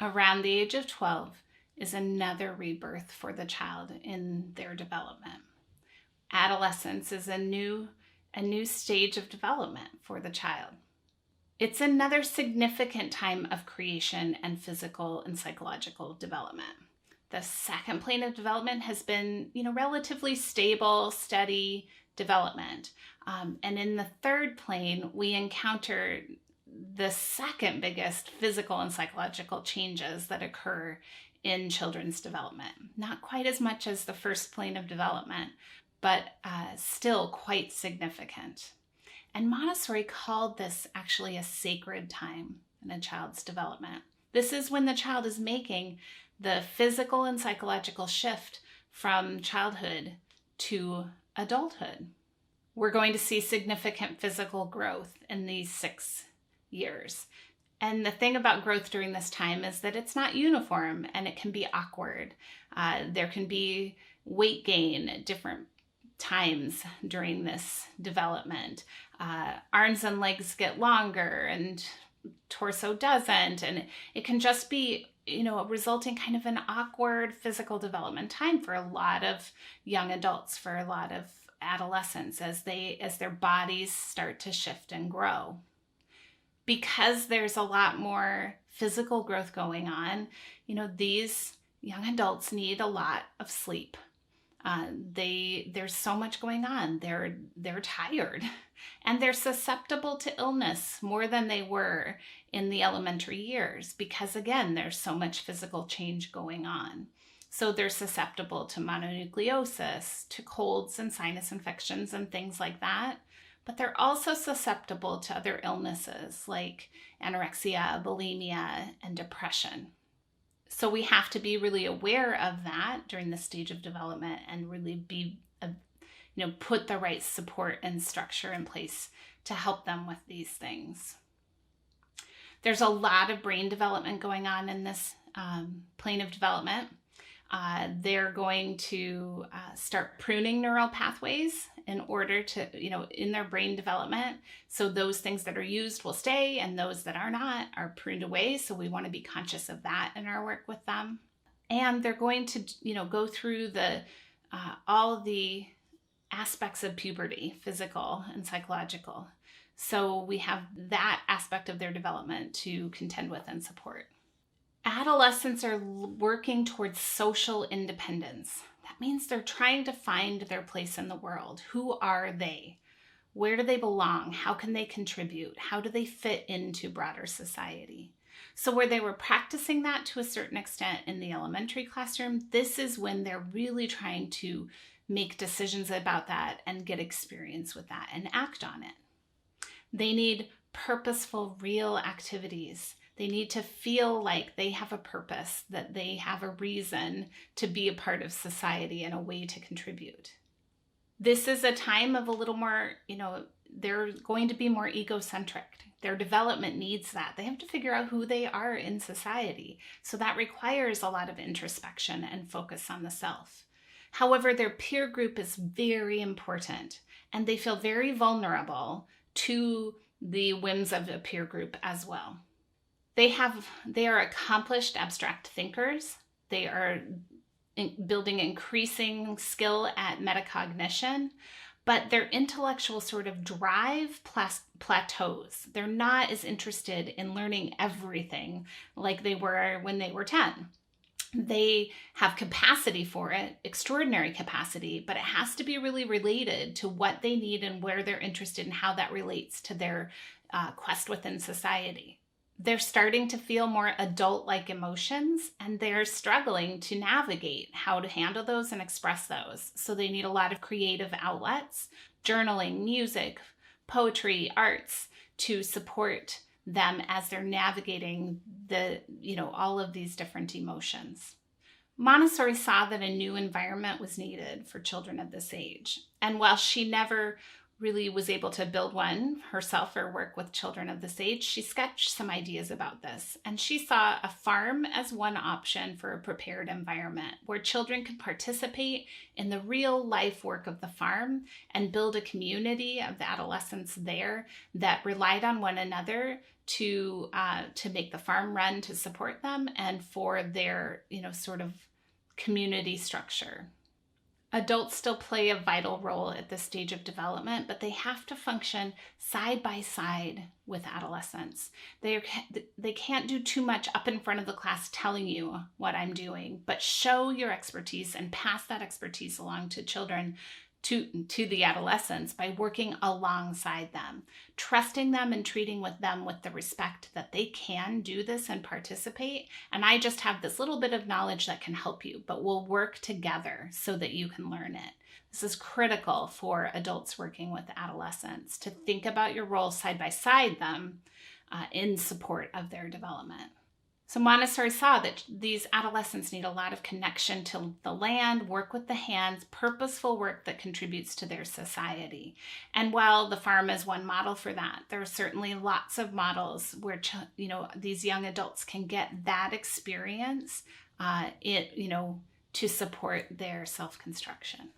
around the age of 12 is another rebirth for the child in their development. Adolescence is a new stage of development for the child. It's another significant time of creation and physical and psychological development. The second plane of development has been, relatively stable, steady development. And in the third plane, we encounter the second biggest physical and psychological changes that occur in children's development. Not quite as much as the first plane of development, but still quite significant. And Montessori called this actually a sacred time in a child's development. This is when the child is making the physical and psychological shift from childhood to adulthood. We're going to see significant physical growth in these 6 years. And the thing about growth during this time is that it's not uniform and it can be awkward. There can be weight gain at different times during this development. Arms and legs get longer and torso doesn't. And it can just be, resulting kind of an awkward physical development time for a lot of young adults, for a lot of adolescents as their bodies start to shift and grow. Because there's a lot more physical growth going on, these young adults need a lot of sleep. There's so much going on. They're tired and they're susceptible to illness more than they were in the elementary years because, again, there's so much physical change going on. So they're susceptible to mononucleosis, to colds and sinus infections and things like that. But they're also susceptible to other illnesses like anorexia, bulimia, and depression. So we have to be really aware of that during this stage of development and really put the right support and structure in place to help them with these things. There's a lot of brain development going on in this plane of development. They're going to start pruning neural pathways in order to, in their brain development. So those things that are used will stay and those that are not are pruned away. So we want to be conscious of that in our work with them. And they're going to, go through all the aspects of puberty, physical and psychological. So we have that aspect of their development to contend with and support. Adolescents are working towards social independence. That means they're trying to find their place in the world. Who are they? Where do they belong? How can they contribute? How do they fit into broader society? So where they were practicing that to a certain extent in the elementary classroom, this is when they're really trying to make decisions about that and get experience with that and act on it. They need purposeful, real activities. They need to feel like they have a purpose, that they have a reason to be a part of society and a way to contribute. This is a time of a little more, they're going to be more egocentric. Their development needs that. They have to figure out who they are in society. So that requires a lot of introspection and focus on the self. However, their peer group is very important, and they feel very vulnerable to the whims of a peer group as well. They are accomplished abstract thinkers. They are building increasing skill at metacognition, but their intellectual sort of drive plateaus. They're not as interested in learning everything like they were when they were 10. They have capacity for it, extraordinary capacity, but it has to be really related to what they need and where they're interested and how that relates to their quest within society. They're starting to feel more adult-like emotions, and they're struggling to navigate how to handle those and express those. So they need a lot of creative outlets, journaling, music, poetry, arts to support them as they're navigating all of these different emotions. Montessori saw that a new environment was needed for children of this age. And while she never really was able to build one herself or work with children of this age, she sketched some ideas about this. And she saw a farm as one option for a prepared environment where children could participate in the real life work of the farm and build a community of the adolescents there that relied on one another to make the farm run, to support them, and for their, sort of community structure. Adults still play a vital role at this stage of development, but they have to function side by side with adolescents. They can't do too much up in front of the class telling you what I'm doing, but show your expertise and pass that expertise along to children, to the adolescents, by working alongside them, trusting them and treating them with the respect that they can do this and participate. And I just have this little bit of knowledge that can help you, but we'll work together so that you can learn it. This is critical for adults working with adolescents, to think about your role side by side them in support of their development. So Montessori saw that these adolescents need a lot of connection to the land, work with the hands, purposeful work that contributes to their society. And while the farm is one model for that, there are certainly lots of models where these young adults can get that experience to support their self-construction.